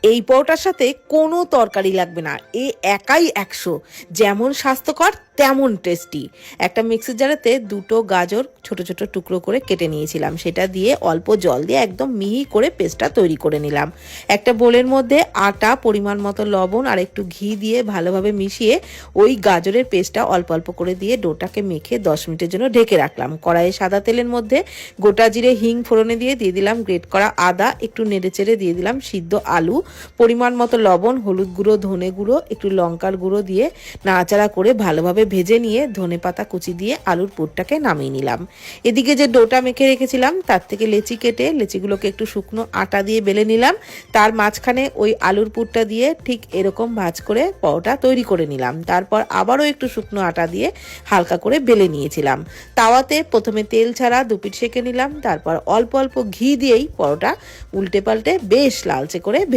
এই পরোটার সাথে কোনো তরকারি লাগবে না, এ একাই 100। যেমন স্বাস্থ্যকর তেমন টেস্টি। একটা মিক্সির জারেতে 2টো গাজর ছোট ছোট টুকরো করে কেটে নিয়েছিলাম, সেটা দিয়ে অল্প জল দিয়ে একদম মিহি করে পেস্টটা তৈরি করে নিলাম। একটা বোলের মধ্যে আটা, পরিমাণ মতো লবণ আর একটু ঘি দিয়ে ভালোভাবে মিশিয়ে ওই গাজরের পেস্টটা অল্প অল্প করে দিয়ে ডোটাকে মেখে 10 মিনিটের জন্য ঢেকে রাখলাম। কড়াইয়ে সাদা তেলের মধ্যে গোটা জিরে, হিং ফোড়নে দিয়ে দিলাম গ্রেট করা আদা, একটু নেড়েচেড়ে দিয়ে দিলাম সিদ্ধ আলু, পরিমাণ মতো লবণ, হলুদ গুঁড়ো, ধনে গুঁড়ো, একটু লঙ্কার গুঁড়ো দিয়ে নাড়াচাড়া করে ভালোভাবে ভেজে নিয়ে ধনে পাতা কুচি দিয়ে আলুর পুরটাকে নামিয়ে নিলাম। এদিকে যে ডোটা মেখে রেখেছিলাম তার থেকে লেচি কেটে লেচিগুলোকে একটু শুকনো আটা দিয়ে বেলে নিলাম। তার মাঝখানে ওই আলুর পুরটা দিয়ে ঠিক এরকম ভাঁজ করে পরোটা তৈরি করে নিলাম। তারপর আবারও একটু শুকনো আটা দিয়ে হালকা করে বেলে নিয়েছিলাম। তাওয়াতে প্রথমে তেল ছাড়া 2 পিঠ সেঁকে নিলাম, তারপর অল্প অল্প ঘি দিয়েই পরোটা উল্টে পাল্টে বেশ লালচে করে ভেজে